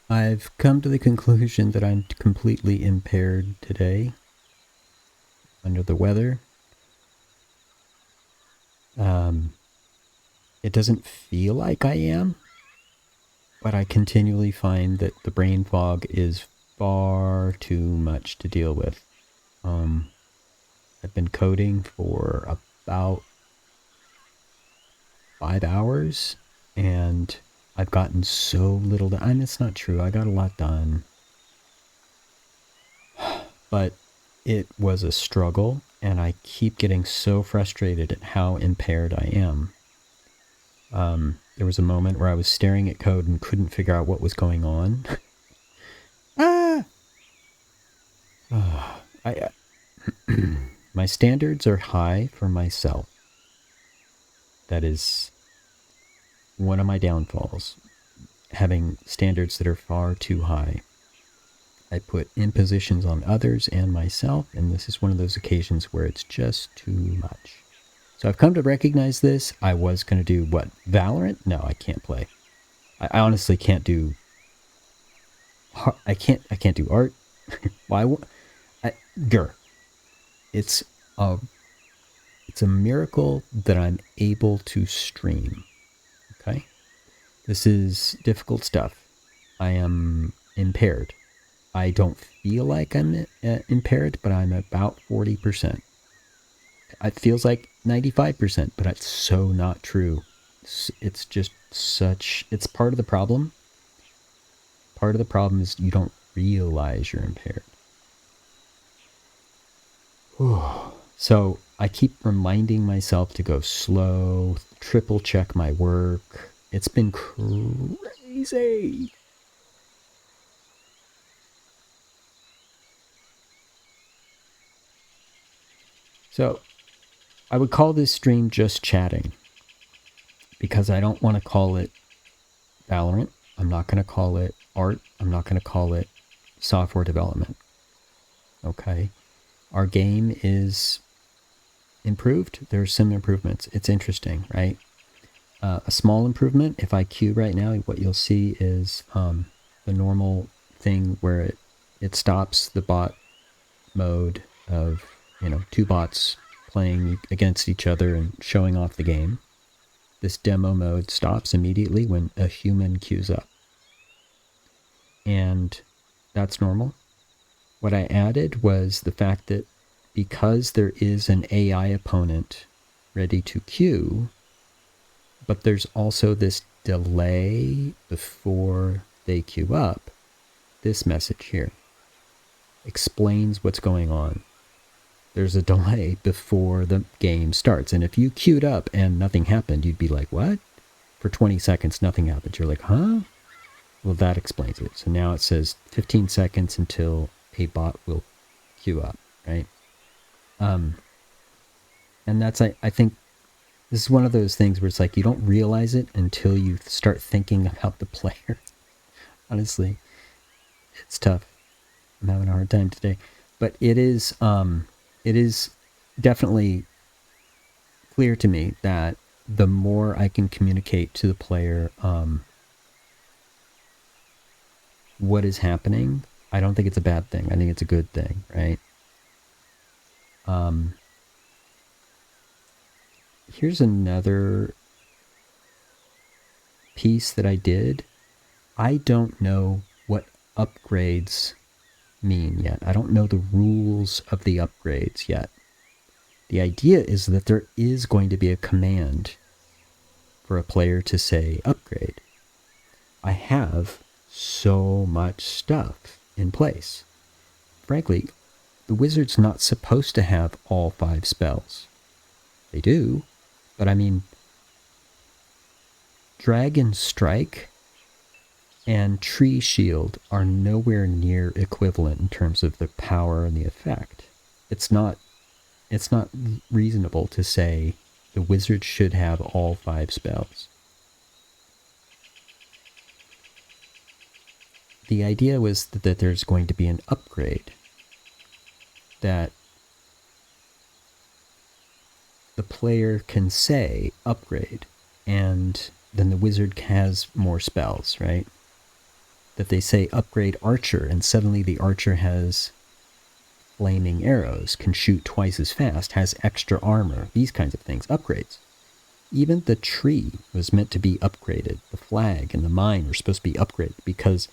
I've come to the conclusion that I'm completely impaired today, under the weather. Um, it doesn't feel like I am, but I continually find that the brain fog is far too much to deal with. Um, I've been coding for about 5 hours, and I've gotten so little done. I mean, it's not true. I got a lot done, but it was a struggle, and I keep getting so frustrated at how impaired I am. There was a moment where I was staring at code and couldn't figure out what was going on. ah! I, my standards are high for myself. That is one of my downfalls, having standards that are far too high. I put impositions on others and myself, and this is one of those occasions where it's just too much. So I've come to recognize this. I was going to do what? Valorant? No, I can't play. I honestly can't do. I can't do art. Why? Grr. It's a it's a miracle that I'm able to stream. Okay, this is difficult stuff. I am impaired. I don't feel like I'm impaired, but I'm about 40%. It feels like 95%, but it's so not true. It's just such. It's part of the problem. Part of the problem is you don't realize you're impaired. So I keep reminding myself to go slow, triple check my work. It's been crazy. So I would call this stream just chatting because I don't want to call it Valorant. I'm not going to call it art. I'm not going to call it software development. Okay. Our game is improved. There's some improvements. It's interesting, right? A small improvement, if I queue right now, what you'll see is the normal thing where it stops the bot mode of, two bots playing against each other and showing off the game. This demo mode stops immediately when a human queues up. And that's normal. What I added was the fact that because there is an AI opponent ready to queue, but there's also this delay before they queue up, this message here explains what's going on. There's a delay before the game starts. And if you queued up and nothing happened, you'd be like, what? For 20 seconds, nothing happened. You're like, huh? Well, that explains it. So now it says 15 seconds until a bot will queue up, right? And that's, I think, this is one of those things where it's like you don't realize it until you start thinking about the player. Honestly, it's tough. I'm having a hard time today. But it is definitely clear to me that the more I can communicate to the player what is happening, I don't think it's a bad thing. I think it's a good thing, right? Here's another piece that I did. I don't know what upgrades mean yet. I don't know the rules of the upgrades yet. The idea is that there is going to be a command for a player to say upgrade. I have so much stuff in place. Frankly, the wizard's not supposed to have all 5 spells. They do, but I mean, Dragon Strike and Tree Shield are nowhere near equivalent in terms of the power and the effect. It's not reasonable to say the wizard should have all 5 spells. The idea was that there's going to be an upgrade, that the player can say upgrade, and then the wizard has more spells, right? that they say upgrade archer, and suddenly the archer has flaming arrows, can shoot twice as fast, has extra armor, these kinds of things, upgrades. Even the tree was meant to be upgraded. The flag and the mine were supposed to be upgraded because,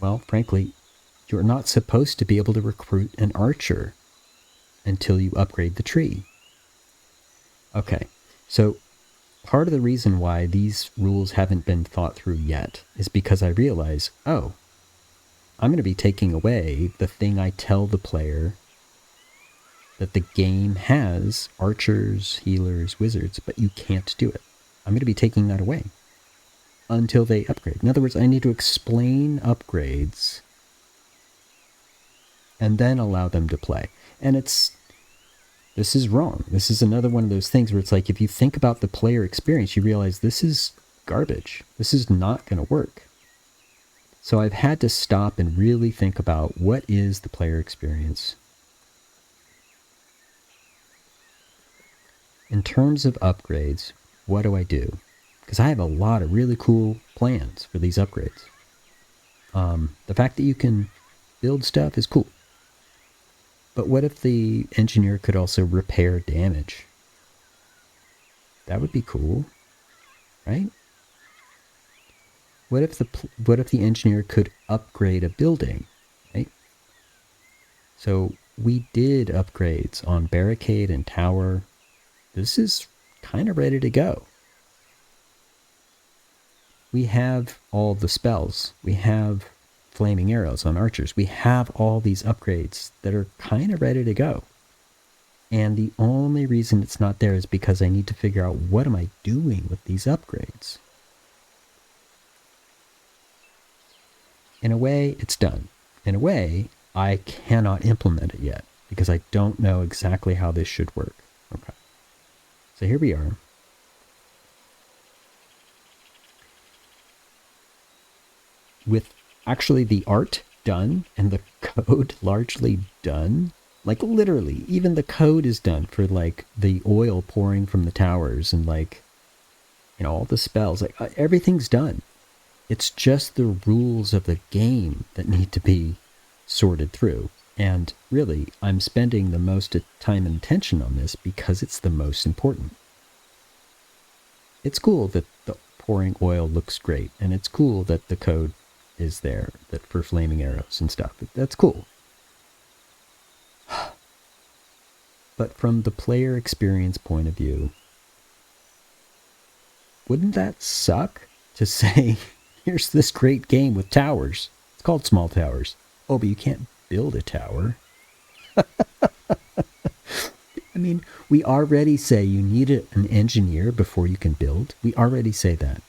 well, frankly, you're not supposed to be able to recruit an archer until you upgrade the tree. Okay, so part of the reason why these rules haven't been thought through yet is because I realize, oh, I'm going to be taking away the thing I tell the player that the game has archers, healers, wizards, but you can't do it. I'm going to be taking that away until they upgrade. In other words, I need to explain upgrades and then allow them to play. And this is wrong. This is another one of those things where it's like, if you think about the player experience, you realize this is garbage. This is not going to work. So I've had to stop and really think about what is the player experience. In terms of upgrades, what do I do? Because I have a lot of really cool plans for these upgrades. The fact that you can build stuff is cool. But what if the engineer could also repair damage? That would be cool, right? What if the engineer could upgrade a building, right? So we did upgrades on barricade and tower. This is kind of ready to go. We have all the spells. We have flaming arrows on archers. We have all these upgrades that are kind of ready to go. And the only reason it's not there is because I need to figure out, what am I doing with these upgrades? In a way, it's done. In a way, I cannot implement it yet because I don't know exactly how this should work. Okay. So here we are. With actually the art done and the code largely done. Like literally, even the code is done for like the oil pouring from the towers and like, you know, all the spells. Like everything's done. It's just the rules of the game that need to be sorted through. And really, I'm spending the most time and attention on this because it's the most important. It's cool that the pouring oil looks great, and it's cool that the code is there that for flaming arrows and stuff. That's cool. But from the player experience point of view, wouldn't that suck to say, here's this great game with towers. It's called Small Towers. Oh, but you can't build a tower. I mean, we already say you need an engineer before you can build. We already say that.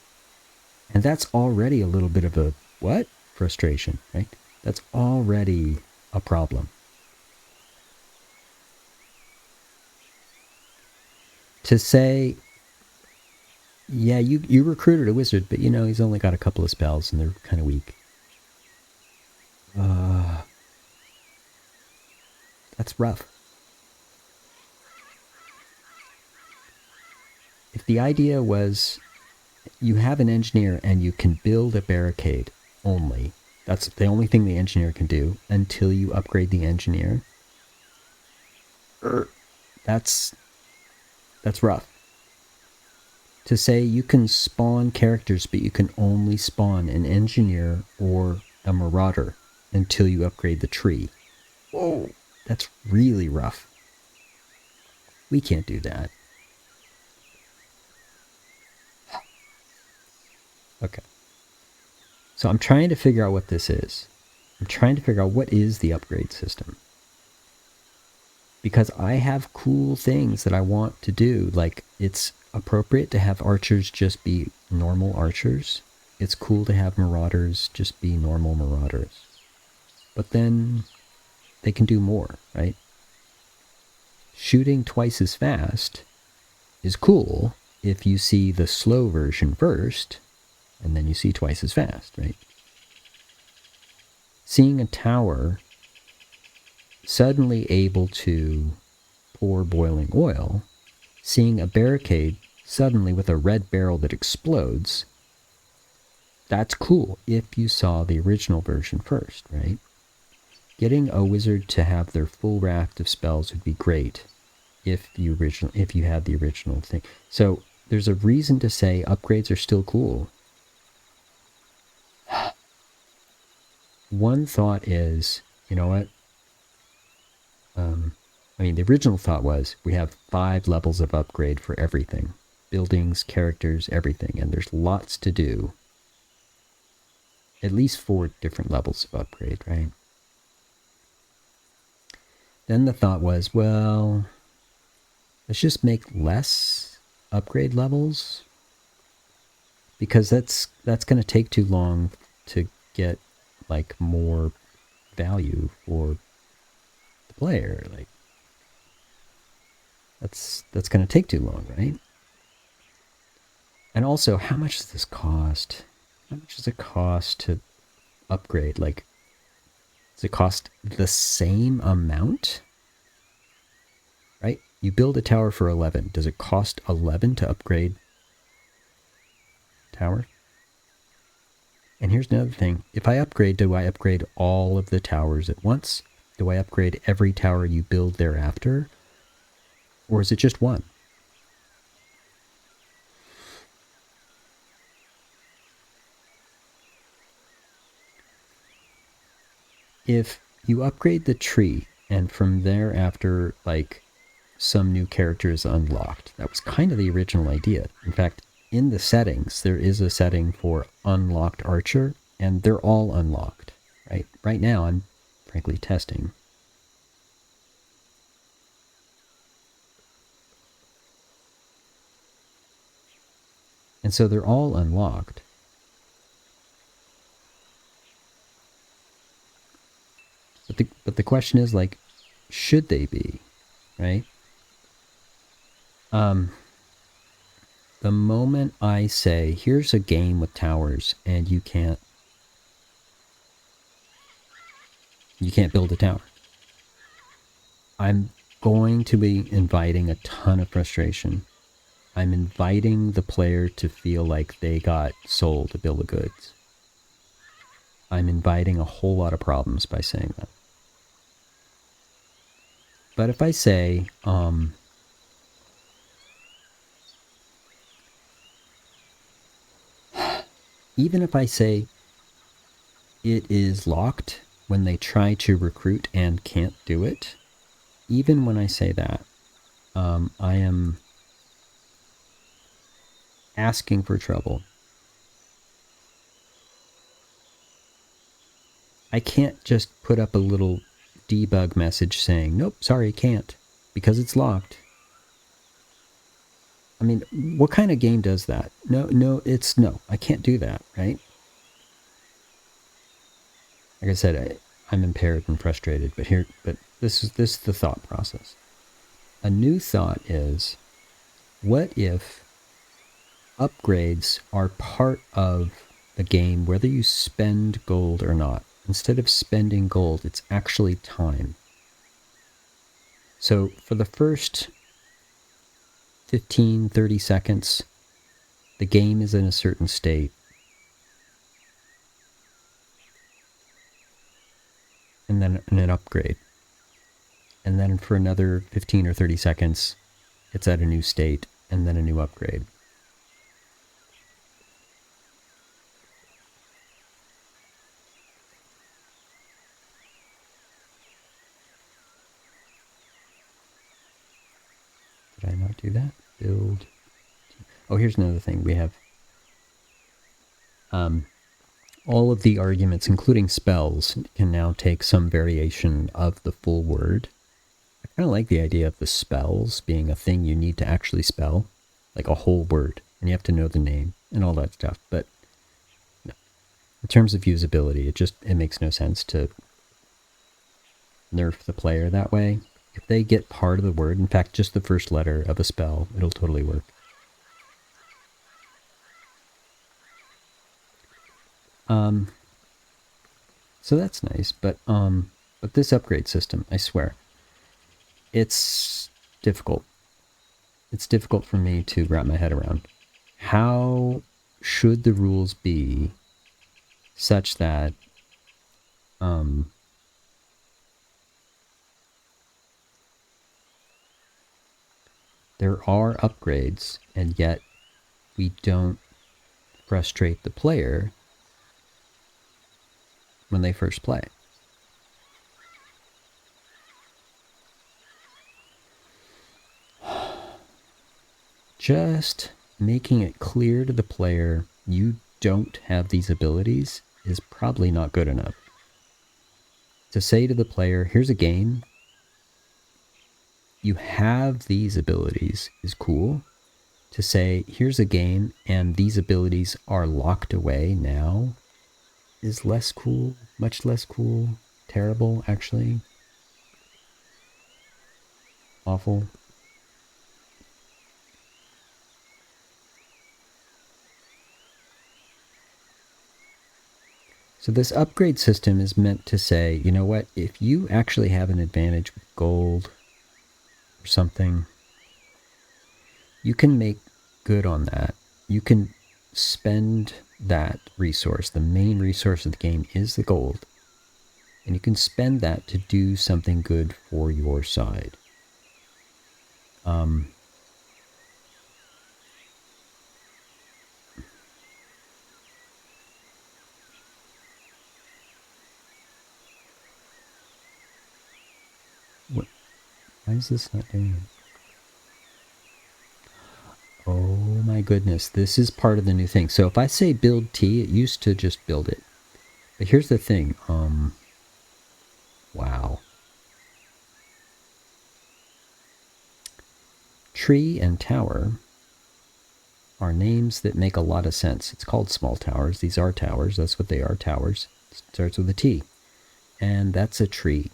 And that's already a little bit of a, what? Frustration, right? That's already a problem. To say, yeah, you recruited a wizard, but you know, he's only got a couple of spells and they're kind of weak. That's rough. If the idea was you have an engineer and you can build a barricade only, that's the only thing the engineer can do until you upgrade the engineer, that's rough. To say you can spawn characters, but you can only spawn an engineer or a marauder until you upgrade the tree. Whoa, that's really rough. We can't do that. Okay. So I'm trying to figure out what this is. I'm trying to figure out what is the upgrade system. Because I have cool things that I want to do. Like, it's appropriate to have archers just be normal archers. It's cool to have marauders just be normal marauders. But then they can do more, right? Shooting twice as fast is cool if you see the slow version first, and then you see twice as fast, right? Seeing a tower suddenly able to pour boiling oil, seeing a barricade suddenly with a red barrel that explodes, that's cool if you saw the original version first, right? Getting a wizard to have their full raft of spells would be great if you had the original thing. So there's a reason to say upgrades are still cool. One thought is, you know what? The original thought was we have 5 levels of upgrade for everything. Buildings, characters, everything. And there's lots to do. At least 4 different levels of upgrade, right? Then the thought was, well, let's just make less upgrade levels. Because that's going to take too long to get, like, more value for the player. Like, that's going to take too long, right? And also, how much does this cost? How much does it cost to upgrade? Like, does it cost the same amount? Right? You build a tower for 11. Does it cost 11 to upgrade tower? And here's another thing. If I upgrade, do I upgrade all of the towers at once? Do I upgrade every tower you build thereafter? Or is it just one? If you upgrade the tree and from thereafter, like, some new character is unlocked. That was kind of the original idea. In fact, in the settings, there is a setting for unlocked archer, and they're all unlocked. Right now, I'm frankly testing. And so they're all unlocked. But the question is, like, should they be, right? The moment I say, here's a game with towers, and you can't build a tower, I'm going to be inviting a ton of frustration. I'm inviting the player to feel like they got sold a bill of goods. I'm inviting a whole lot of problems by saying that. But if I say, even if I say it is locked when they try to recruit and can't do it, even when I say that, I am asking for trouble. I can't just put up a little debug message saying, nope, sorry, can't, because it's locked. I mean, what kind of game does that? No, I can't do that, right? Like I said, I'm impaired and frustrated, but this is the thought process. A new thought is, what if upgrades are part of the game whether you spend gold or not? Instead of spending gold, it's actually time. So for the first 15, 30 seconds, the game is in a certain state. And then an upgrade. And then for another 15 or 30 seconds, it's at a new state, and then a new upgrade. Did I not do that? Build. Oh, here's another thing. We have all of the arguments, including spells, can now take some variation of the full word. I kind of like the idea of the spells being a thing you need to actually spell, like a whole word, and you have to know the name and all that stuff. But no. In terms of usability, it makes no sense to nerf the player that way. If they get part of the word, in fact, just the first letter of a spell, it'll totally work. So that's nice, but this upgrade system, I swear, it's difficult. It's difficult for me to wrap my head around. How should the rules be such that there are upgrades, and yet we don't frustrate the player when they first play. Just making it clear to the player you don't have these abilities is probably not good enough. To say to the player, here's a game, you have these abilities is cool. To say, here's a game and these abilities are locked away now is less cool, much less cool, terrible, actually. Awful. So this upgrade system is meant to say, you know what, if you actually have an advantage with gold or something, you can make good on that. You can spend that resource. The main resource of the game is the gold. And you can spend that to do something good for your side. What? Why is this not doing it? Oh my goodness, this is part of the new thing. So if I say build T, it used to just build it. But here's the thing. Wow. Tree and tower are names that make a lot of sense. It's called small towers. These are towers. That's what they are, towers. It starts with a T. And that's a tree.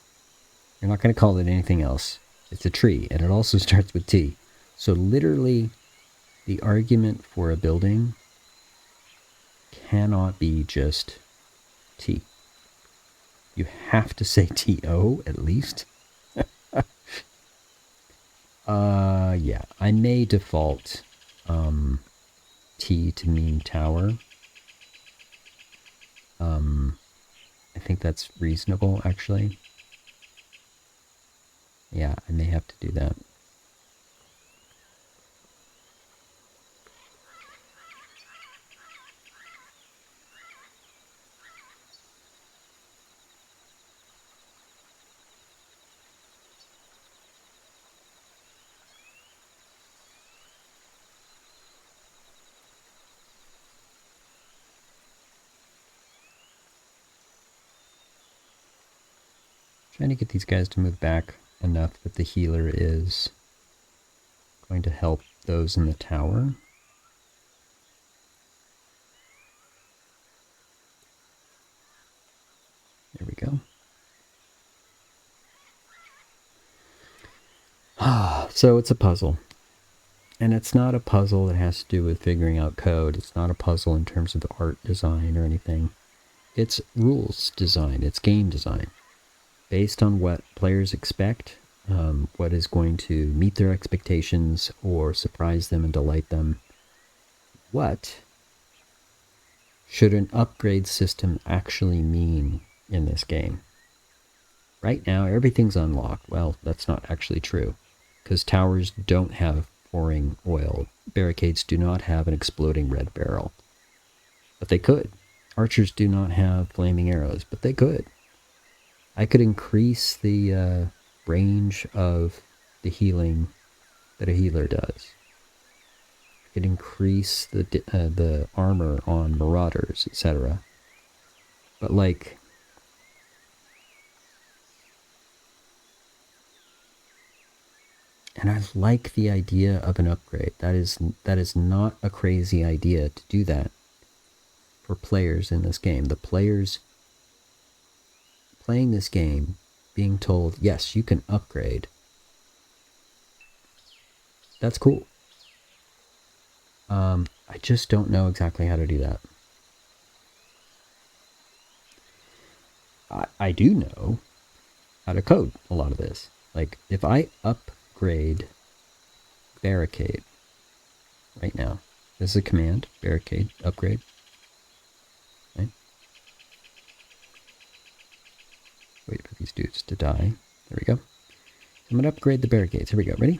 You're not going to call it anything else. It's a tree, and it also starts with T. So literally, the argument for a building cannot be just T. You have to say TO at least. Yeah, I may default T to mean tower. I think that's reasonable, actually. Yeah, I may have to do that. Trying to get these guys to move back enough that the healer is going to help those in the tower. There we go. So it's a puzzle. And it's not a puzzle that has to do with figuring out code. It's not a puzzle in terms of the art design or anything. It's rules design. It's game design. Based on what players expect, what is going to meet their expectations or surprise them and delight them. What should an upgrade system actually mean in this game? Right now, everything's unlocked. Well, that's not actually true, because towers don't have pouring oil. Barricades do not have an exploding red barrel. But they could. Archers do not have flaming arrows, but they could. I could increase the range of the healing that a healer does. I could increase the armor on marauders, etc. But like, and I like the idea of an upgrade. That is not a crazy idea to do that for players in this game. The players playing this game being told, yes, you can upgrade. That's cool. I just don't know exactly how to do that. I do know how to code a lot of this. Like, if I upgrade barricade right now, this is a command, barricade, upgrade. Right? Wait for these dudes to die. There we go. I'm going to upgrade the barricades. Here we go. Ready?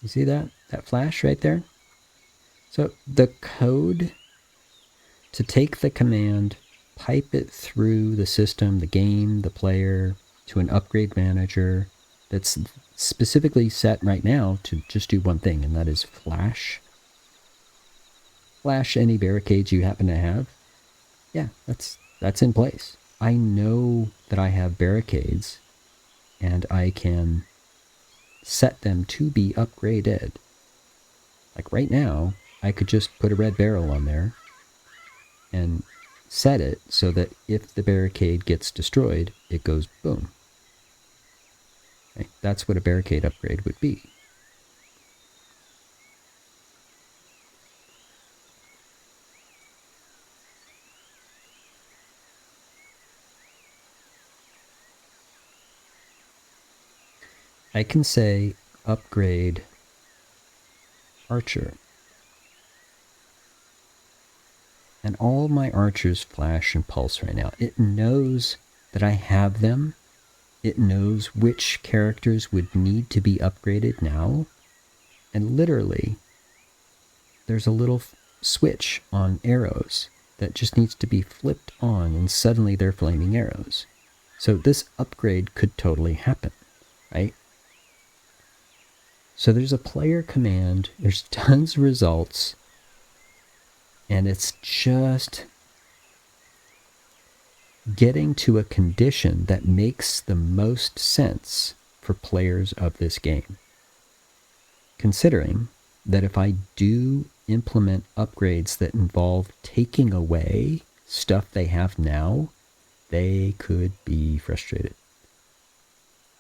You see that? That flash right there? So the code to take the command, pipe it through the system, the game, the player, to an upgrade manager that's specifically set right now to just do one thing, and that is flash. Flash any barricades you happen to have. Yeah, that's in place. I know that I have barricades, and I can set them to be upgraded. Like right now, I could just put a red barrel on there and set it so that if the barricade gets destroyed, it goes boom. Okay? That's what a barricade upgrade would be. I can say upgrade archer. And all my archers flash and pulse right now. It knows that I have them. It knows which characters would need to be upgraded now. And literally, there's a little switch on arrows that just needs to be flipped on, and suddenly they're flaming arrows. So this upgrade could totally happen, right? So there's a player command, there's tons of results, and it's just getting to a condition that makes the most sense for players of this game. Considering that if I do implement upgrades that involve taking away stuff they have now, they could be frustrated.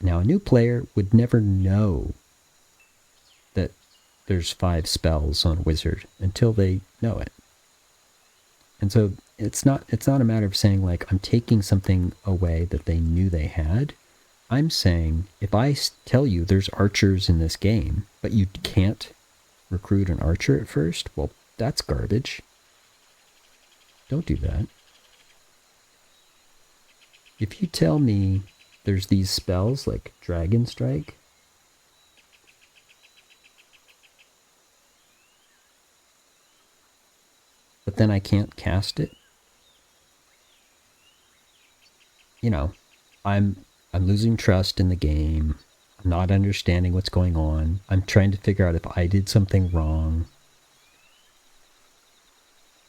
Now, a new player would never know that there's 5 spells on a wizard until they know it. And so it's not a matter of saying like I'm taking something away that they knew they had. I'm saying if I tell you there's archers in this game, but you can't recruit an archer at first, well, that's garbage. Don't do that. If you tell me there's these spells like Dragon Strike, but then I can't cast it, you know, I'm losing trust in the game. I'm not understanding what's going on. I'm trying to figure out if I did something wrong.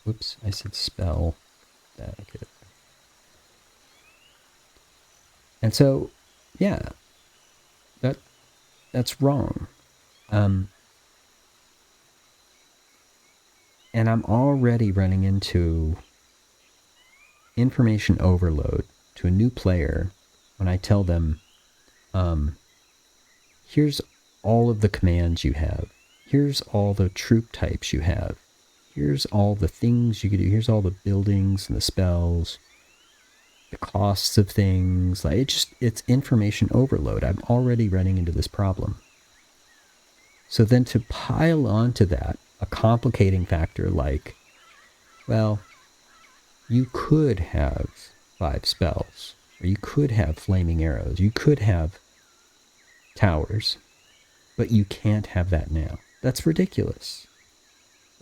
Whoops, I said spell. Okay. And so, yeah, that's wrong. And I'm already running into information overload to a new player when I tell them, here's all of the commands you have. Here's all the troop types you have. Here's all the things you can do. Here's all the buildings and the spells, the costs of things. Like it's information overload. I'm already running into this problem. So then to pile onto that a complicating factor like, well, you could have 5 spells, or you could have flaming arrows, you could have towers, but you can't have that now. That's ridiculous.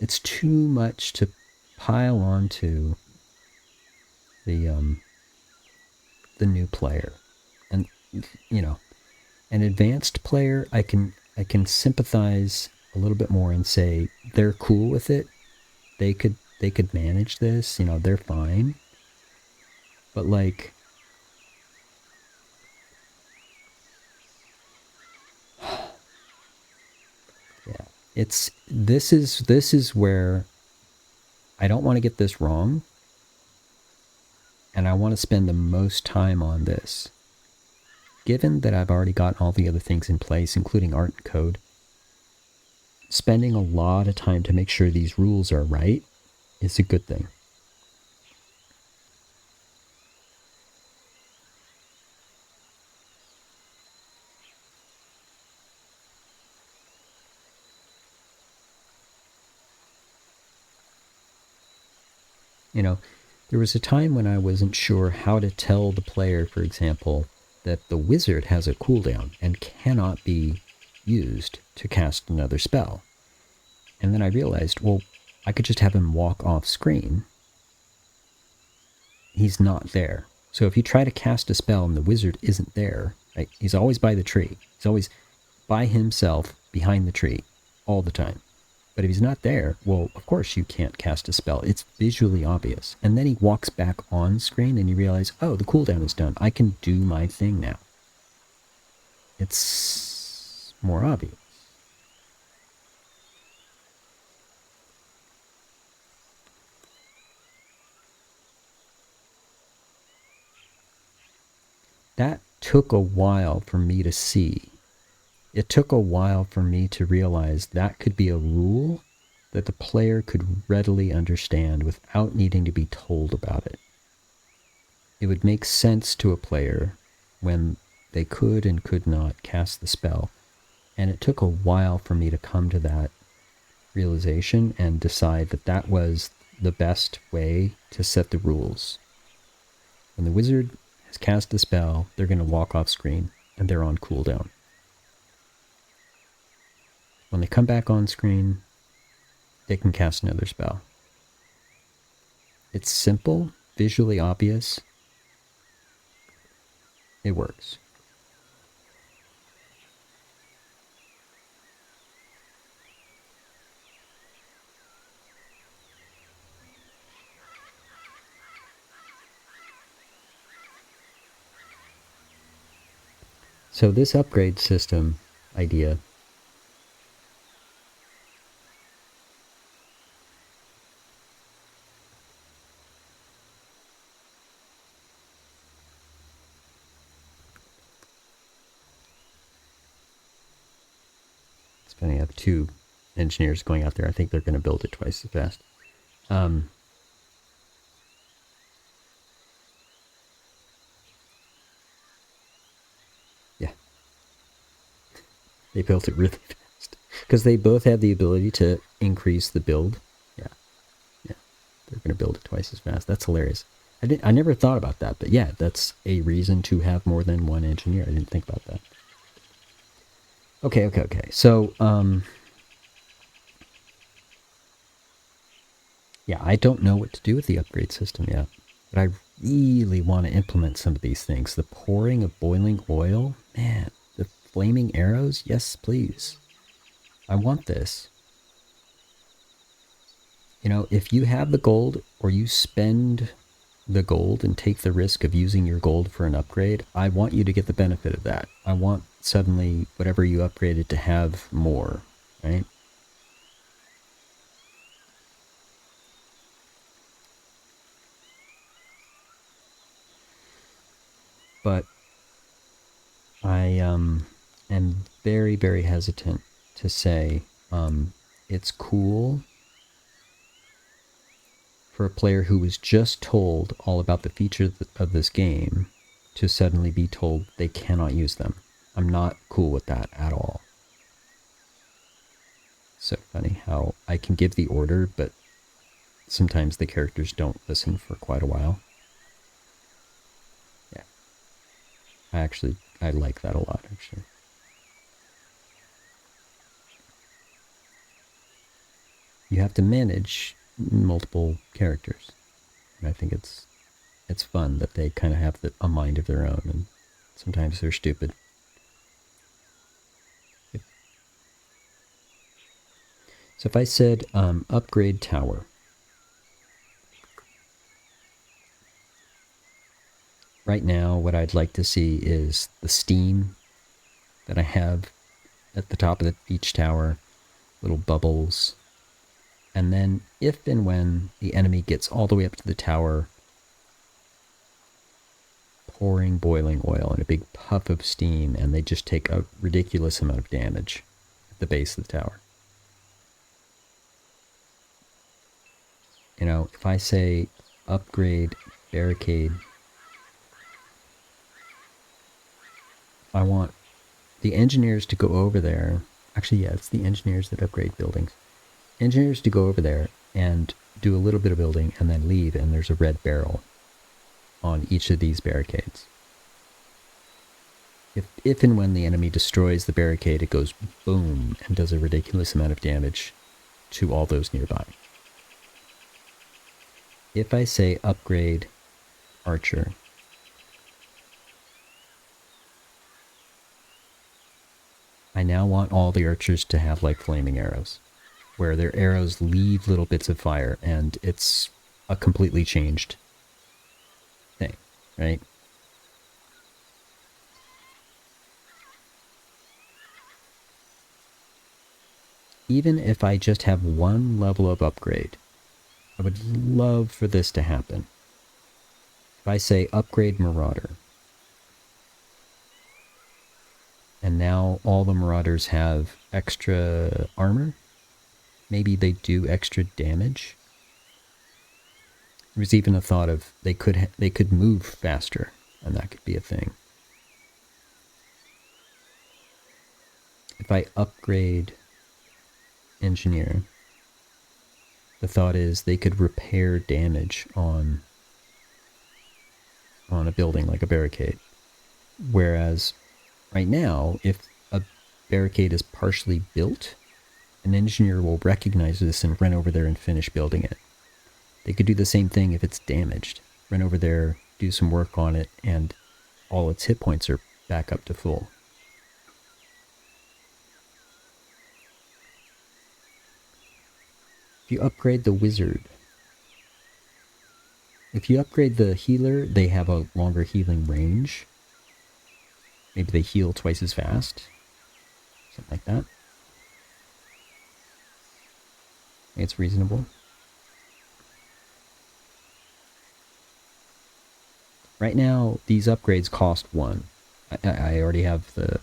It's too much to pile onto the new player. And you know, an advanced player, I can sympathize a little bit more and say they're cool with it. They could manage this, you know, they're fine. But like, yeah, this is where I don't want to get this wrong, and I want to spend the most time on this. Given that I've already got all the other things in place, including art and code, spending a lot of time to make sure these rules are right is a good thing. You know, There was a time when I wasn't sure how to tell the player, for example, that the wizard has a cooldown and cannot be used to cast another spell. And then I realized, well, I could just have him walk off screen. He's not there. So if you try to cast a spell and the wizard isn't there, right, he's always by the tree. He's always by himself behind the tree all the time. But if he's not there, well, of course you can't cast a spell. It's visually obvious. And then he walks back on screen and you realize, oh, the cooldown is done. I can do my thing now. It's more obvious. That took a while for me to see. It took a while for me to realize that could be a rule that the player could readily understand without needing to be told about it. It would make sense to a player when they could and could not cast the spell. And it took a while for me to come to that realization and decide that that was the best way to set the rules. When the wizard has cast the spell, they're going to walk off screen and they're on cooldown. When they come back on screen, they can cast another spell. It's simple, visually obvious. It works. So this upgrade system idea I have 2 engineers going out there. I think they're going to build it twice as fast. Yeah. They built it really fast. Because they both have the ability to increase the build. Yeah. They're going to build it twice as fast. That's hilarious. I never thought about that. But yeah, that's a reason to have more than one engineer. I didn't think about that. Okay. So, yeah, I don't know what to do with the upgrade system yet. But I really want to implement some of these things. The pouring of boiling oil, man, the flaming arrows, yes, please. I want this. You know, if you have the gold or you spend the gold and take the risk of using your gold for an upgrade, I want you to get the benefit of that. I want suddenly whatever you upgraded to have more, right? But I am very, very hesitant to say it's cool for a player who was just told all about the features of this game to suddenly be told they cannot use them. I'm not cool with that at all. So funny how I can give the order, but sometimes the characters don't listen for quite a while. Yeah. I like that a lot, actually. You have to manage multiple characters. And I think it's fun that they kind of have a mind of their own, and sometimes they're stupid. So if I said upgrade tower, right now what I'd like to see is the steam that I have at the top of each tower, little bubbles. And then if and when the enemy gets all the way up to the tower, pouring boiling oil and a big puff of steam, and they just take a ridiculous amount of damage at the base of the tower. You know, if I say upgrade barricade, I want the engineers to go over there. Actually, yeah, it's the engineers that upgrade buildings. Engineers to go over there and do a little bit of building, and then leave, and there's a red barrel on each of these barricades. If and when the enemy destroys the barricade, it goes boom and does a ridiculous amount of damage to all those nearby. If I say upgrade archer, I now want all the archers to have like flaming arrows, where their arrows leave little bits of fire, and it's a completely changed thing, right? Even if I just have one level of upgrade, I would love for this to happen. If I say upgrade Marauder, and now all the Marauders have extra armor, maybe they do extra damage. There was even a thought of they could move faster, and that could be a thing. If I upgrade Engineer, the thought is they could repair damage on a building like a barricade. Whereas right now, if a barricade is partially built, an engineer will recognize this and run over there and finish building it. They could do the same thing if it's damaged. Run over there, do some work on it, and all its hit points are back up to full. If you upgrade the wizard, if you upgrade the healer, they have a longer healing range. Maybe they heal twice as fast. Something like that. It's reasonable. Right now, these upgrades cost 1. I already have the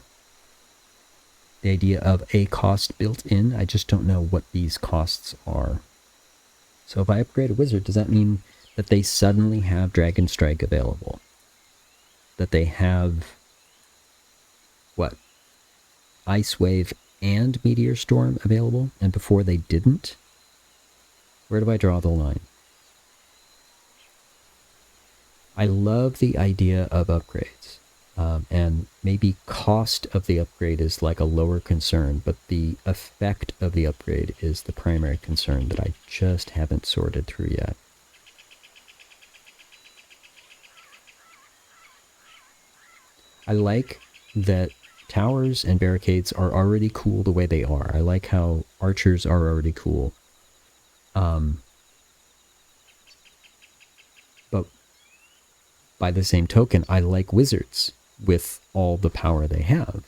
idea of a cost built in. I just don't know what these costs are. So if I upgrade a wizard, does that mean that they suddenly have Dragon Strike available? That they have, what, Ice Wave and Meteor Storm available, and before they didn't? Where do I draw the line? I love the idea of upgrades. And maybe cost of the upgrade is like a lower concern, but the effect of the upgrade is the primary concern that I just haven't sorted through yet. I like that towers and barricades are already cool the way they are. I like how archers are already cool. But by the same token, I like wizards with all the power they have.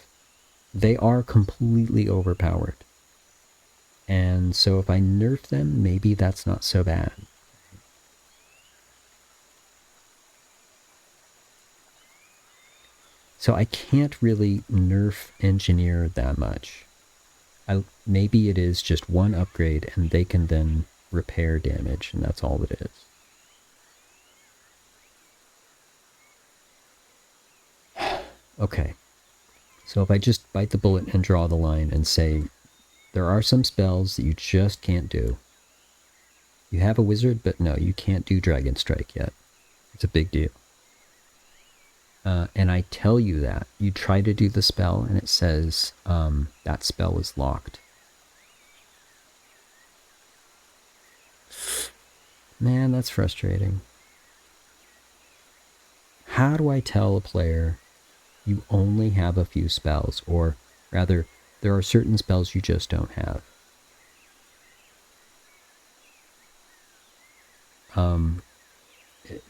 They are completely overpowered. And so if I nerf them, maybe that's not so bad. So I can't really nerf engineer that much. Maybe it is just one upgrade and they can then repair damage, and that's all it is. Okay, so if I just bite the bullet and draw the line and say, there are some spells that you just can't do. You have a wizard, but no, you can't do Dragon Strike yet. It's a big deal. And I tell you that. You try to do the spell, and it says that spell is locked. Man, that's frustrating. How do I tell a player you only have a few spells, or rather, there are certain spells you just don't have?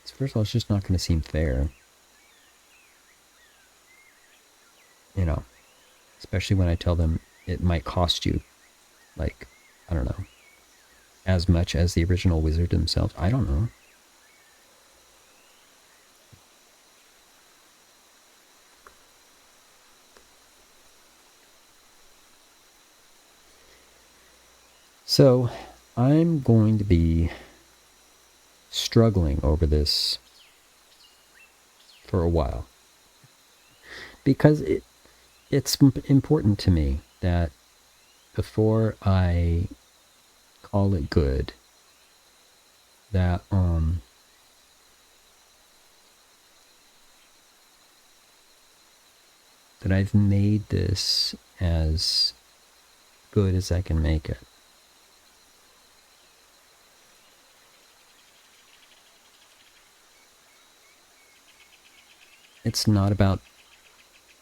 First of all, it's just not going to seem fair. You know, especially when I tell them it might cost you, like, I don't know, as much as the original wizard themselves. I don't know. So, I'm going to be struggling over this for a while. Because it's important to me that before I call it good, that that I've made this as good as I can make it. It's not about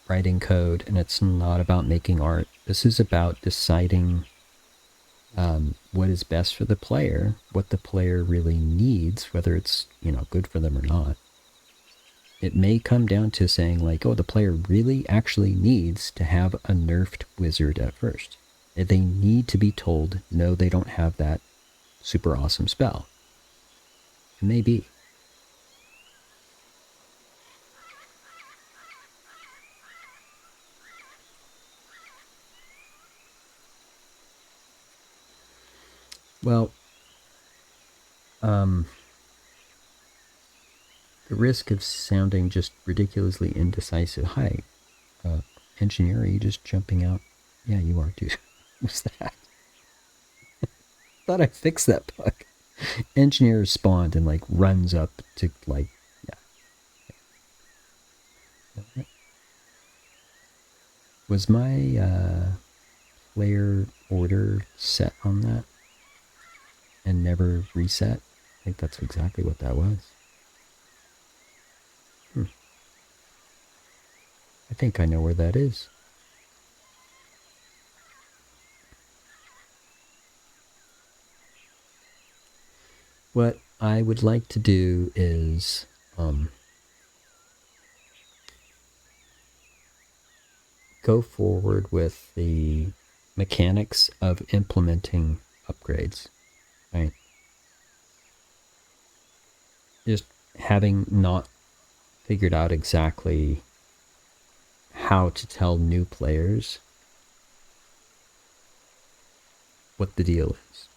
writing code, and it's not about making art. This is about deciding what is best for the player, what the player really needs, whether it's, good for them or not. It may come down to saying like, oh, the player really actually needs to have a nerfed wizard at first. They need to be told, no, they don't have that super awesome spell. It may be. Well, the risk of sounding just ridiculously indecisive. Hi, engineer, are you just jumping out? Yeah, you are, dude. What's that? Thought I fixed that bug. Engineer spawned and like runs up to like, yeah. Was my player order set on that and never reset? I think that's exactly what that was. I think I know where that is. What I would like to do is go forward with the mechanics of implementing upgrades, right? Just having not figured out exactly how to tell new players what the deal is.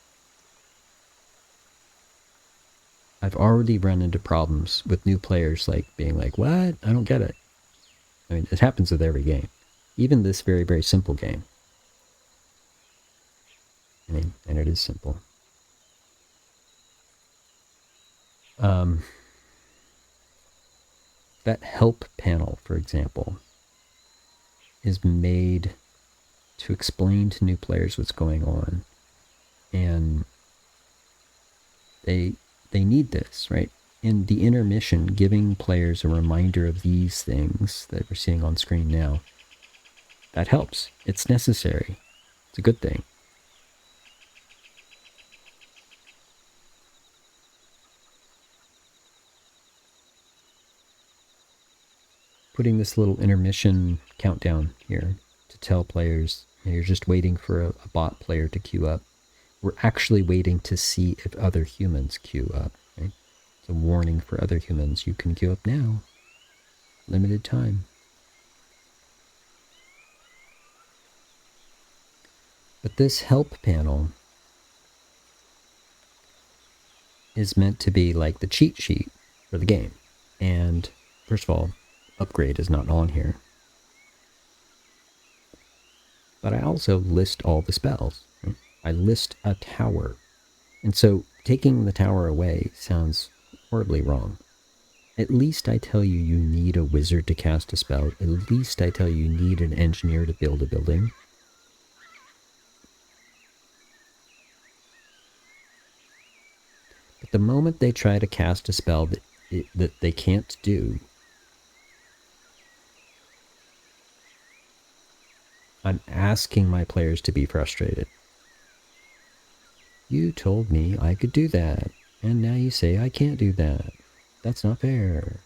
I've already run into problems with new players like being like, what? I don't get it. I mean, it happens with every game. Even this very, very simple game. I mean, and it is simple. That help panel, for example, is made to explain to new players what's going on. And they need this, right? In the intermission, giving players a reminder of these things that we're seeing on screen now, that helps. It's necessary. It's a good thing. Putting this little intermission countdown here to tell players, you're just waiting for a bot player to queue up. We're actually waiting to see if other humans queue up, right? It's a warning for other humans. You can queue up now. Limited time. But this help panel is meant to be like the cheat sheet for the game. And first of all, upgrade is not on here. But I also list all the spells. Right? I list a tower. And so taking the tower away sounds horribly wrong. At least I tell you you need a wizard to cast a spell. At least I tell you you need an engineer to build a building. But the moment they try to cast a spell that they can't do, I'm asking my players to be frustrated. You told me I could do that, and now you say I can't do that. That's not fair.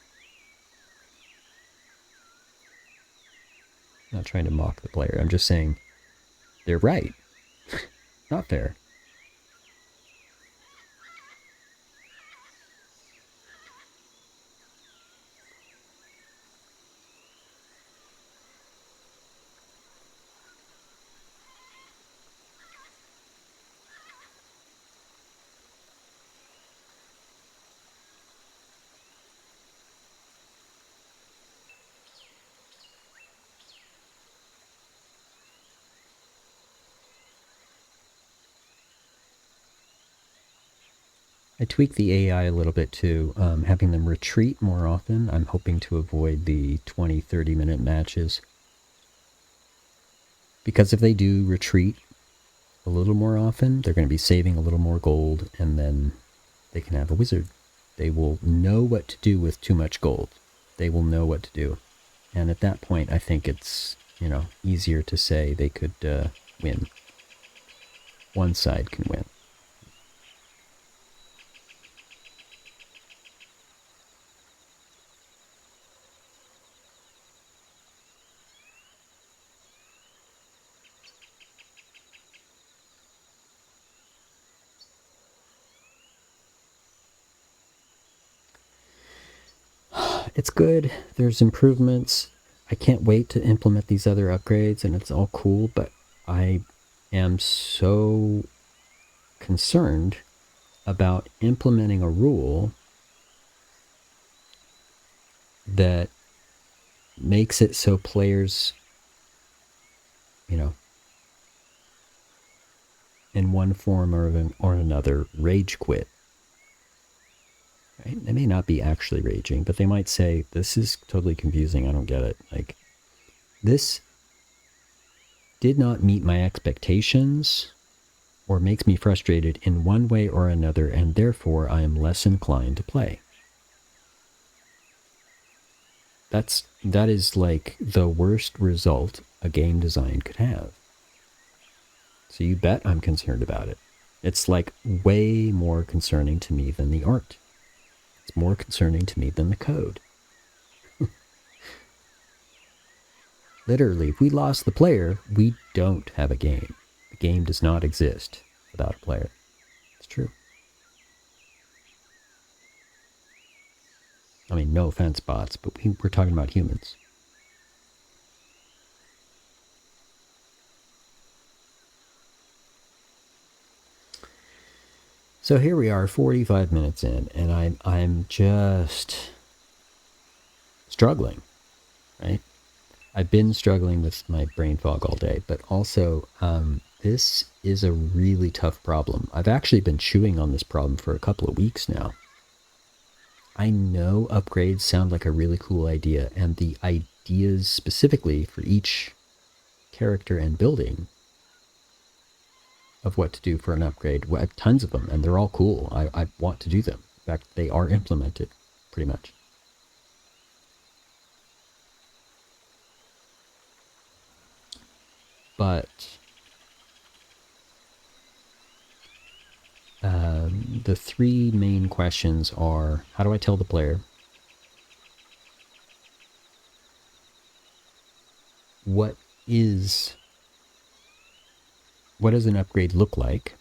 I'm not trying to mock the player. I'm just saying they're right. Not fair. I tweak the AI a little bit too, having them retreat more often. I'm hoping to avoid the 20, 30-minute matches. Because if they do retreat a little more often, they're going to be saving a little more gold, and then they can have a wizard. They will know what to do with too much gold. They will know what to do. And at that point, I think it's, easier to say they could win. One side can win. It's good. There's improvements. I can't wait to implement these other upgrades, and it's all cool, but I am so concerned about implementing a rule that makes it so players, in one form or another, rage quit. Right? They may not be actually raging, but they might say, this is totally confusing, I don't get it. Like, this did not meet my expectations or makes me frustrated in one way or another, and therefore I am less inclined to play. That is like the worst result a game design could have. So you bet I'm concerned about it. It's like way more concerning to me than the art. It's more concerning to me than the code. Literally, if we lost the player, we don't have a game. The game does not exist without a player. It's true. I mean, no offense, bots, but we're talking about humans. So here we are, 45 minutes in, and I'm just struggling, right? I've been struggling with my brain fog all day, but also this is a really tough problem. I've actually been chewing on this problem for a couple of weeks now. I know upgrades sound like a really cool idea, and the ideas specifically for each character and building of what to do for an upgrade, well, I have tons of them, and they're all cool. I want to do them. In fact, they are implemented, pretty much. But the three main questions are, how do I tell the player? What does an upgrade look like?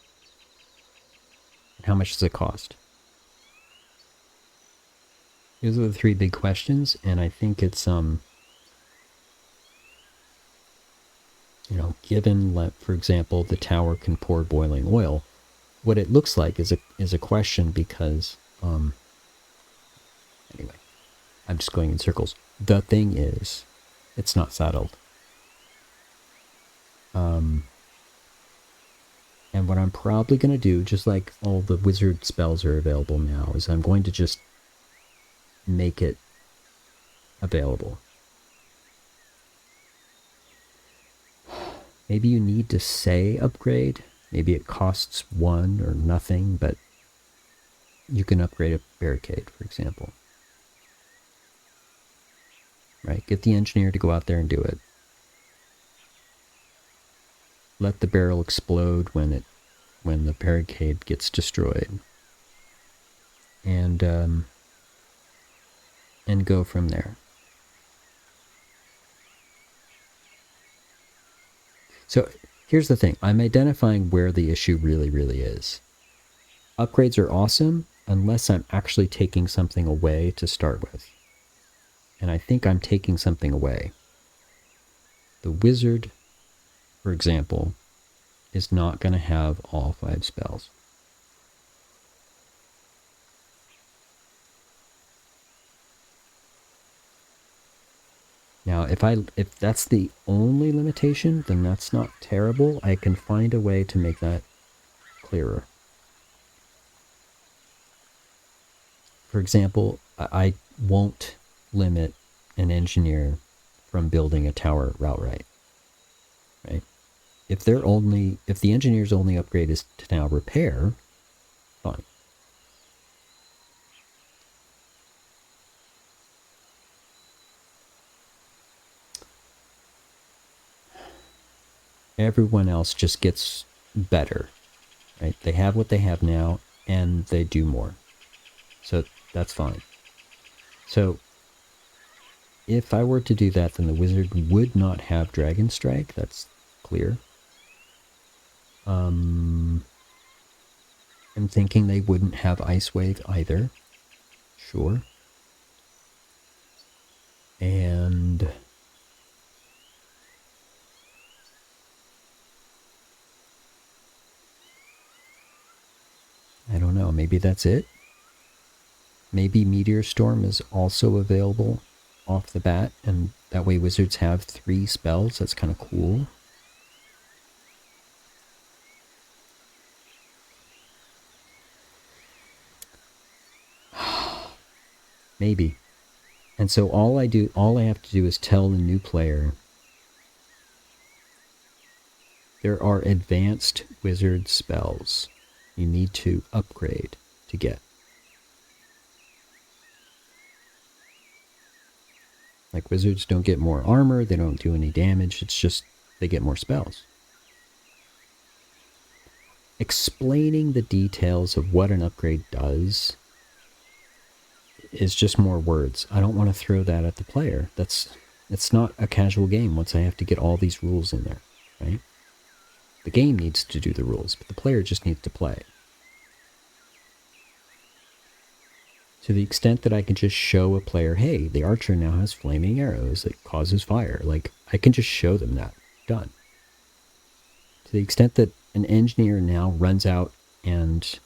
And how much does it cost? Those are the three big questions, and I think it's given, for example, the tower can pour boiling oil. What it looks like is a question because anyway, I'm just going in circles. The thing is, it's not settled. And what I'm probably going to do, just like all the wizard spells are available now, is I'm going to just make it available. Maybe you need to say upgrade. Maybe it costs 1 or nothing, but you can upgrade a barricade, for example. Right? Get the engineer to go out there and do it. Let the barrel explode when the barricade gets destroyed. And go from there. So here's the thing. I'm identifying where the issue really, really is. Upgrades are awesome unless I'm actually taking something away to start with. And I think I'm taking something away. The wizard, for example, is not going to have all 5 spells. Now, if that's the only limitation, then that's not terrible. I can find a way to make that clearer. for example, I won't limit an engineer from building a tower outright, right? If the engineer's only upgrade is to now repair, fine. Everyone else just gets better, right? They have what they have now, and they do more. So that's fine. So if I were to do that, then the wizard would not have Dragon Strike. That's clear. I'm thinking they wouldn't have Ice Wave either. Sure. And I don't know, maybe that's it? Maybe Meteor Storm is also available off the bat, and that way wizards have 3 spells. That's kind of cool. Maybe. And so all I have to do is tell the new player there are advanced wizard spells you need to upgrade to get. Like, wizards don't get more armor, they don't do any damage, it's just they get more spells. Explaining the details of what an upgrade does is just more words. I don't want to throw that at the player. It's not a casual game once I have to get all these rules in there, right? The game needs to do the rules, but the player just needs to play. To the extent that I can just show a player, hey, the archer now has flaming arrows that causes fire. Like, I can just show them that. Done. To the extent that an engineer now runs out and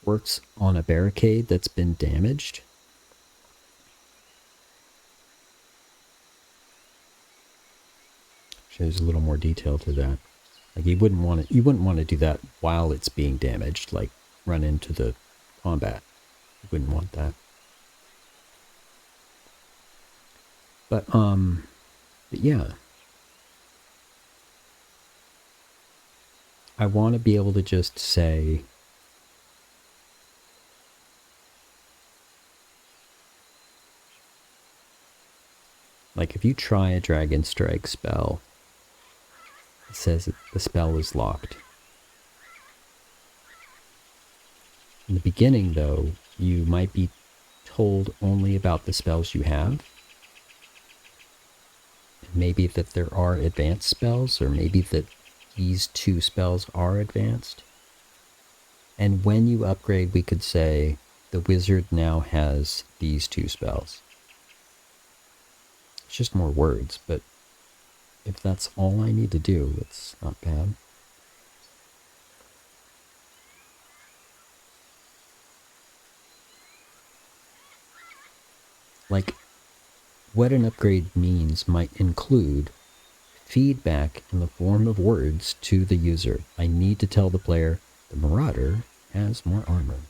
works on a barricade that's been damaged, there's a little more detail to that. Like, you wouldn't want to do that while it's being damaged, like run into the combat. You wouldn't want that. But yeah. I want to be able to just say, like, if you try a Dragon Strike spell, it says that the spell is locked. In the beginning, though, you might be told only about the spells you have. Maybe that there are advanced spells, or maybe that these 2 spells are advanced. And when you upgrade, we could say the wizard now has these 2 spells. It's just more words, but if that's all I need to do, it's not bad. Like, what an upgrade means might include feedback in the form of words to the user. I need to tell the player, the Marauder has more armor.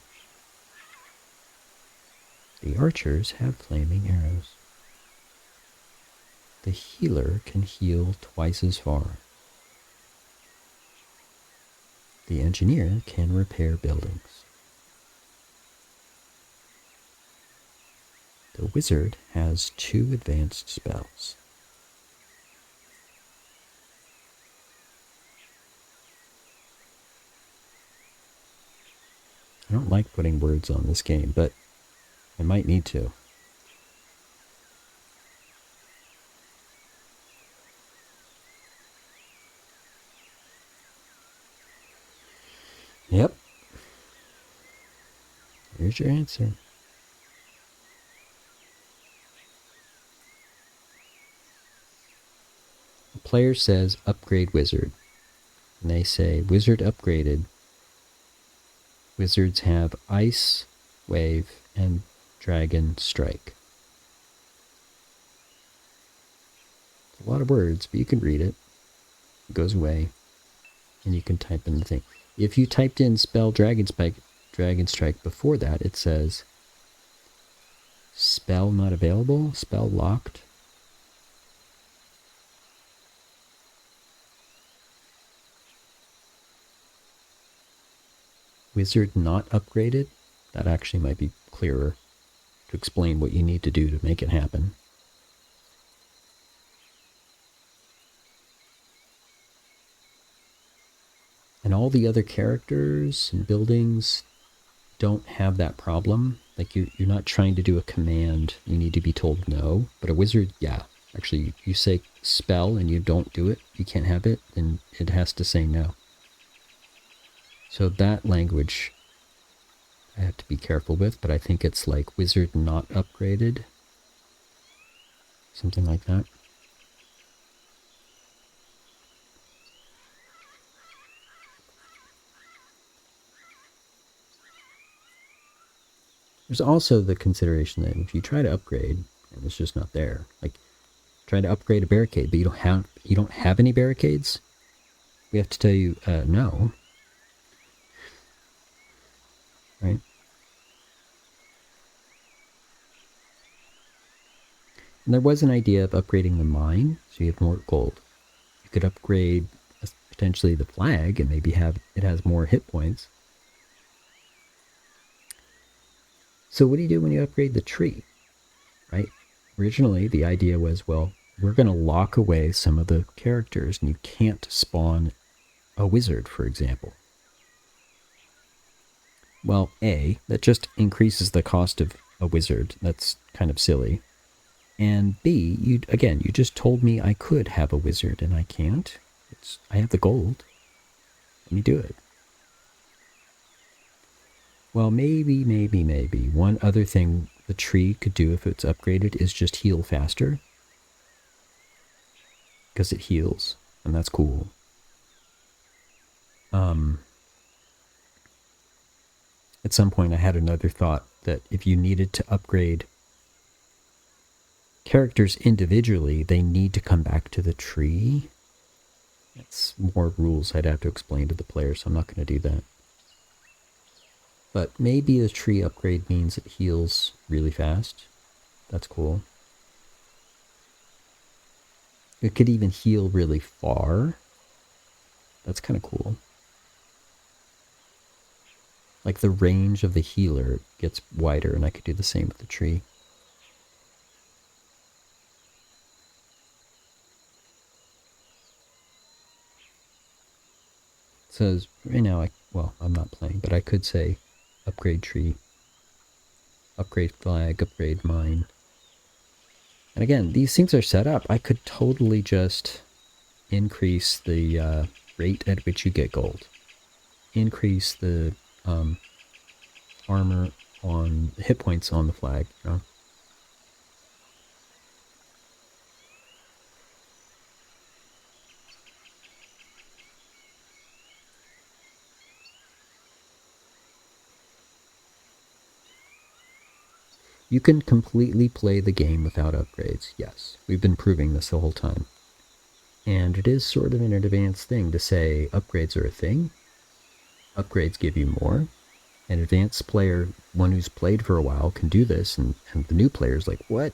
The archers have flaming arrows. The healer can heal twice as far. The engineer can repair buildings. The wizard has 2 advanced spells. I don't like putting words on this game, but I might need to. Yep. Here's your answer. The player says upgrade wizard. And they say wizard upgraded. Wizards have ice, wave, and dragon strike. It's a lot of words, but you can read it. It goes away. And you can type in the thing. If you typed in spell dragon Dragon Strike. Before that, it says spell not available, spell locked. Wizard not upgraded. That actually might be clearer to explain what you need to do to make it happen. And all the other characters and buildings don't have that problem. Like you're not trying to do a command, you need to be told no. But a wizard, yeah. Actually, you say spell and you don't do it, you can't have it, then it has to say no. So that language I have to be careful with, but I think it's like wizard not upgraded. Something like that. There's also the consideration that if you try to upgrade and it's just not there, like try to upgrade a barricade, but you don't have any barricades, we have to tell you no. Right? And there was an idea of upgrading the mine, so you have more gold. You could upgrade potentially the flag and maybe have it has more hit points. So what do you do when you upgrade the tree? Right? Originally, the idea was, well, we're going to lock away some of the characters and you can't spawn a wizard, for example. Well, A, that just increases the cost of a wizard. That's kind of silly. And B, you just told me I could have a wizard and I can't. I have the gold. Let me do it. Well, maybe one other thing the tree could do if it's upgraded is just heal faster. Because it heals, and that's cool. At some point I had another thought that if you needed to upgrade characters individually, they need to come back to the tree. That's more rules I'd have to explain to the player, so I'm not going to do that. But maybe the tree upgrade means it heals really fast. That's cool. It could even heal really far. That's kind of cool. Like the range of the healer gets wider, and I could do the same with the tree. It says, right now, I'm not playing, but I could say upgrade tree, upgrade flag, upgrade mine. And again, these things are set up. I could totally just increase the rate at which you get gold. Increase the armor on hit points on the flag. You know? You can completely play the game without upgrades, yes. We've been proving this the whole time. And it is sort of an advanced thing to say upgrades are a thing. Upgrades give you more. An advanced player, one who's played for a while, can do this, and the new player's like, what?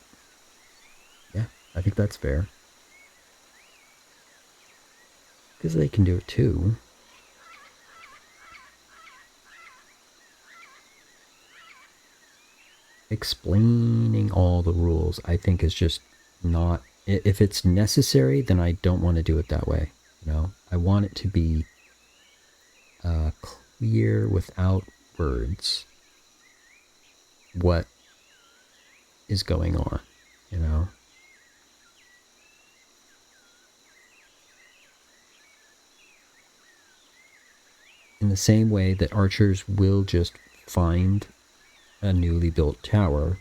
Yeah, I think that's fair. Because they can do it too. Explaining all the rules, I think, is just not... If it's necessary, then I don't want to do it that way. You know, I want it to be clear without words what is going on, you know? In the same way that archers will just find a newly built tower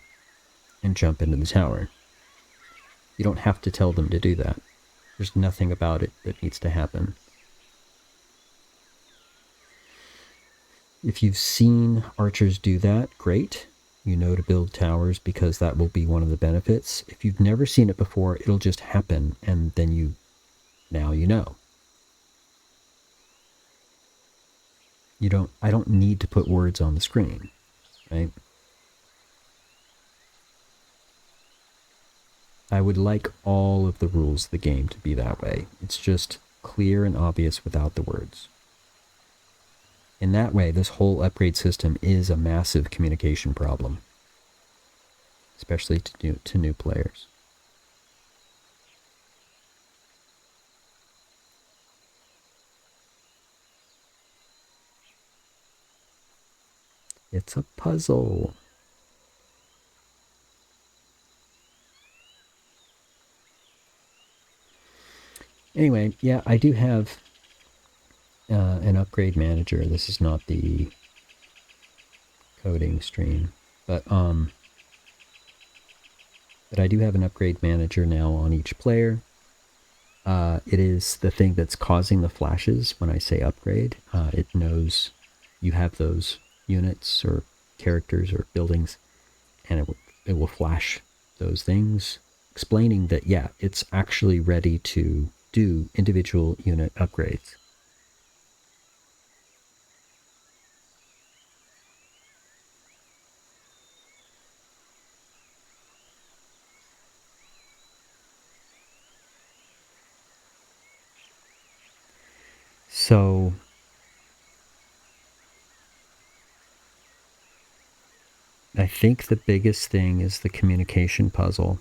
and jump into the tower. You don't have to tell them to do that. There's nothing about it that needs to happen. If you've seen archers do that, great. You know to build towers because that will be one of the benefits. If you've never seen it before, it'll just happen, and then now you know. I don't need to put words on the screen, right? I would like all of the rules of the game to be that way. It's just clear and obvious without the words. In that way, this whole upgrade system is a massive communication problem, especially to new players. It's a puzzle. Anyway, yeah, I do have an upgrade manager. This is not the coding stream, but I do have an upgrade manager now on each player. It is the thing that's causing the flashes when I say upgrade. It knows you have those units or characters or buildings, and it will flash those things, explaining that, yeah, it's actually ready to do individual unit upgrades. So I think the biggest thing is the communication puzzle.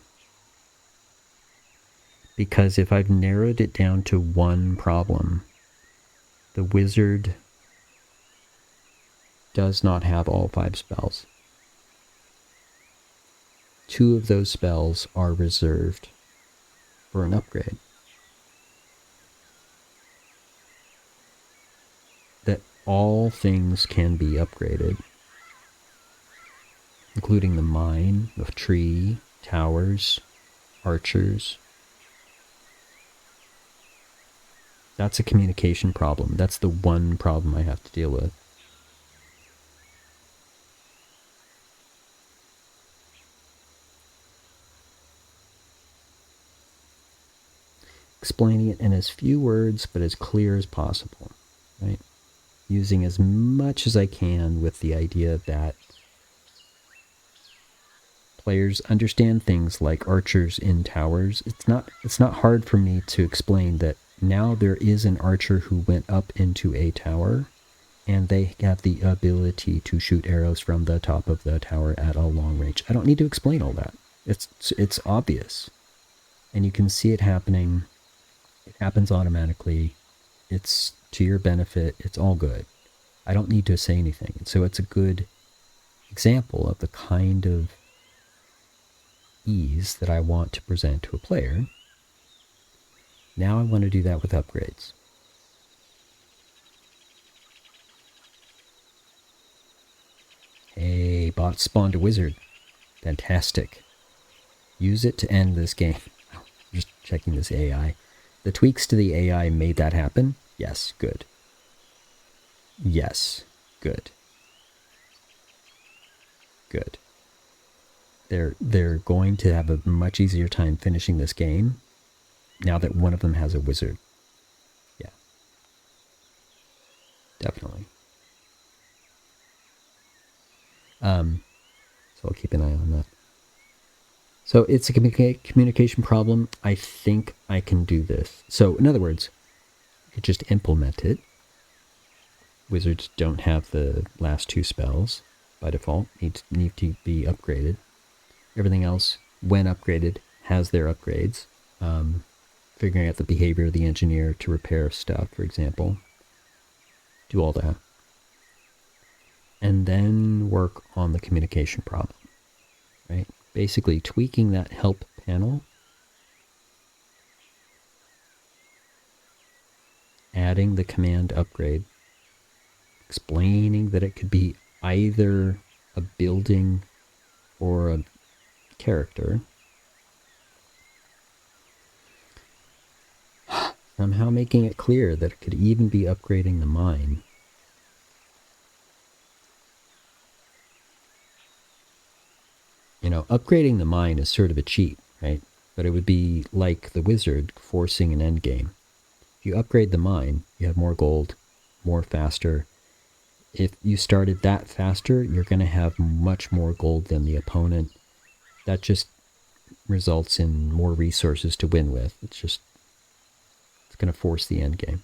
Because if I've narrowed it down to one problem, the wizard does not have all 5 spells. 2 of those spells are reserved for an upgrade. That all things can be upgraded, including the mine, the tree, towers, archers. That's a communication problem. That's the one problem I have to deal with. Explaining it in as few words but as clear as possible, right? Using as much as I can with the idea that players understand things like archers in towers. It's not hard for me to explain that now there is an archer who went up into a tower, and they have the ability to shoot arrows from the top of the tower at a long range. I don't need to explain all that. It's obvious. And you can see it happening. It happens automatically. It's to your benefit. It's all good. I don't need to say anything. And so it's a good example of the kind of ease that I want to present to a player. Now I want to do that with upgrades. Hey, bot spawned a wizard. Fantastic. Use it to end this game. Just checking this AI. The tweaks to the AI made that happen? Yes, good. Yes, good. Good. They're going to have a much easier time finishing this game now that one of them has a wizard. Yeah. Definitely. So I'll keep an eye on that. So it's a communication problem. I think I can do this. So in other words, I could just implement it. Wizards don't have the last 2 spells by default, need to be upgraded. Everything else, when upgraded, has their upgrades. Figuring out the behavior of the engineer to repair stuff, for example. Do all that. And then work on the communication problem, right? Basically tweaking that help panel, adding the command upgrade, explaining that it could be either a building or a character, somehow making it clear that it could even be upgrading the mine. You know, upgrading the mine is sort of a cheat, right? But it would be like the wizard forcing an endgame. If you upgrade the mine, you have more gold, more faster, if you started that faster, you're going to have much more gold than the opponent. That just results in more resources to win with. It's going to force the end game.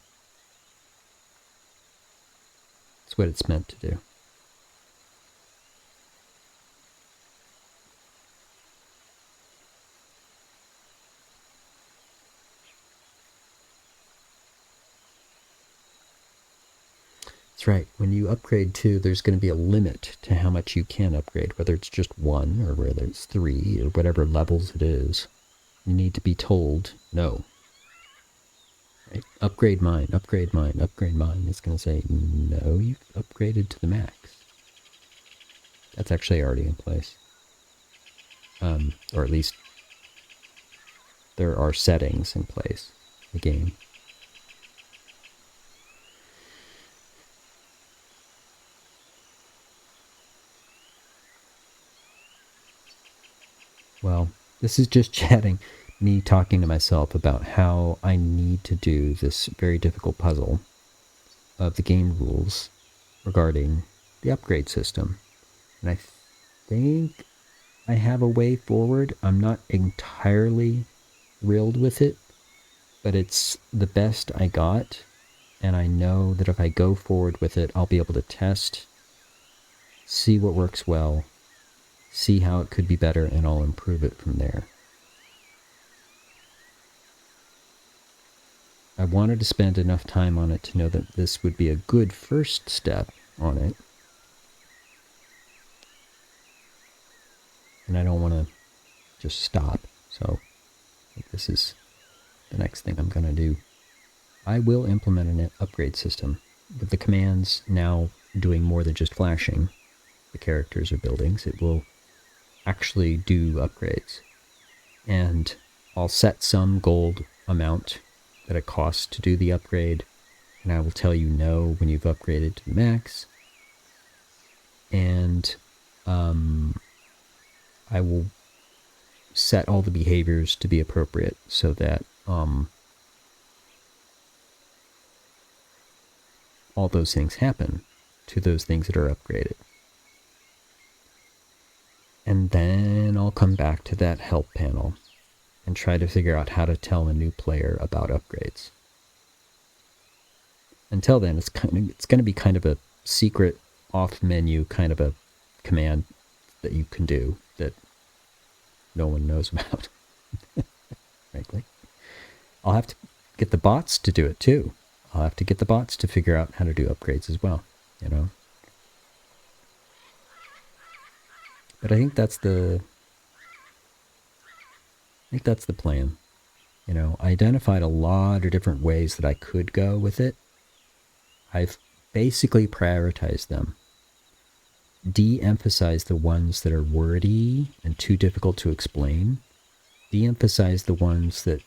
It's what it's meant to do. That's right. When you upgrade 2, there's going to be a limit to how much you can upgrade, whether it's just 1 or whether it's 3 or whatever levels it is. You need to be told no. Right? Upgrade mine, upgrade mine, upgrade mine. It's going to say, no, you've upgraded to the max. That's actually already in place. Or at least there are settings in place in the game. Well, this is just chatting, me talking to myself about how I need to do this very difficult puzzle of the game rules regarding the upgrade system. And I think I have a way forward. I'm not entirely thrilled with it, but it's the best I got. And I know that if I go forward with it, I'll be able to test, see what works well, see how it could be better, and I'll improve it from there. I wanted to spend enough time on it to know that this would be a good first step on it. And I don't want to just stop. So this is the next thing I'm going to do. I will implement an upgrade system with the commands now doing more than just flashing the characters or buildings. It will actually do upgrades. And I'll set some gold amount that it costs to do the upgrade, and I will tell you no when you've upgraded to the max. And I will set all the behaviors to be appropriate so that all those things happen to those things that are upgraded. And then I'll come back to that help panel and try to figure out how to tell a new player about upgrades. Until then, it's going to be kind of a secret off-menu kind of a command that you can do that no one knows about, frankly. I'll have to get the bots to do it too. I'll have to get the bots to figure out how to do upgrades as well, you know. But I think that's the plan. You know, I identified a lot of different ways that I could go with it. I've basically prioritized them. De-emphasize the ones that are wordy and too difficult to explain. De-emphasize the ones that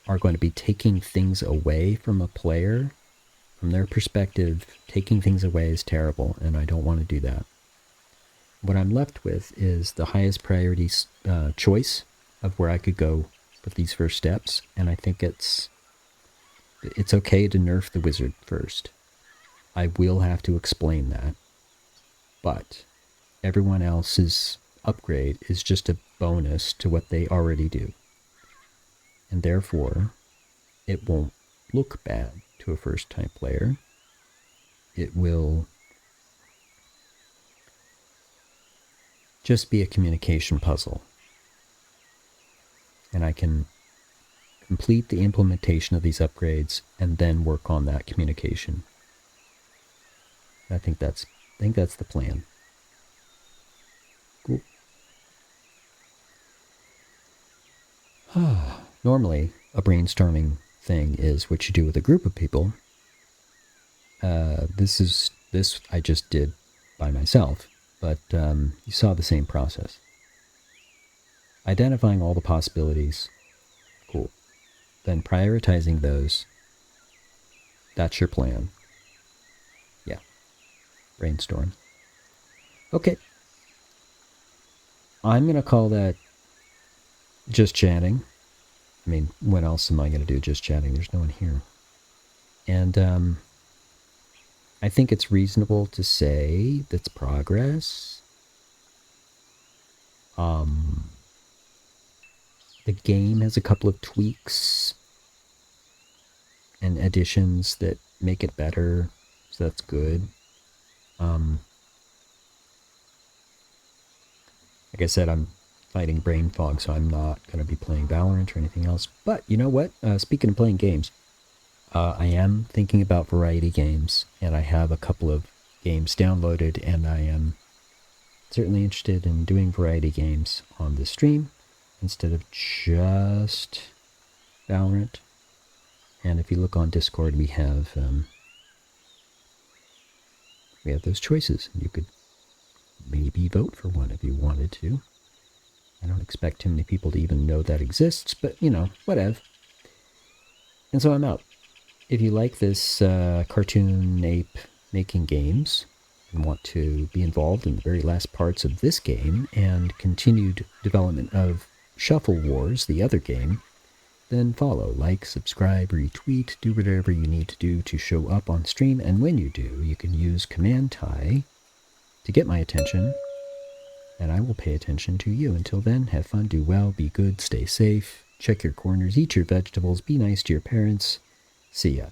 are going to be taking things away from a player. From their perspective, taking things away is terrible, and I don't want to do that. What I'm left with is the highest priority choice of where I could go with these first steps, and I think it's okay to nerf the wizard first. I will have to explain that, but everyone else's upgrade is just a bonus to what they already do, and therefore it won't look bad to a first-time player. It will just be a communication puzzle, and I can complete the implementation of these upgrades and then work on that communication. I think that's the plan. Cool. Normally, a brainstorming thing is what you do with a group of people. This I just did by myself, but you saw the same process. Identifying all the possibilities, cool. Then prioritizing those, that's your plan. Yeah, brainstorm. Okay. I'm going to call that just chatting. I mean, when else am I going to do just chatting? There's no one here. And I think it's reasonable to say that's progress. The game has a couple of tweaks and additions that make it better, so that's good. Like I said, I'm fighting brain fog, so I'm not going to be playing Valorant or anything else. But you know what? Speaking of playing games, I am thinking about variety games, and I have a couple of games downloaded, and I am certainly interested in doing variety games on the stream instead of just Valorant. And if you look on Discord, we have those choices. You could maybe vote for one if you wanted to. I don't expect too many people to even know that exists, but you know, whatever. And so I'm out. If you like this cartoon ape making games and want to be involved in the very last parts of this game and continued development of Shuffle Wars, the other game, then follow, like, subscribe, retweet, do whatever you need to do to show up on stream. And when you do, you can use Command Tie to get my attention, and I will pay attention to you. Until then, have fun, do well, be good, stay safe, check your corners, eat your vegetables, be nice to your parents. See ya.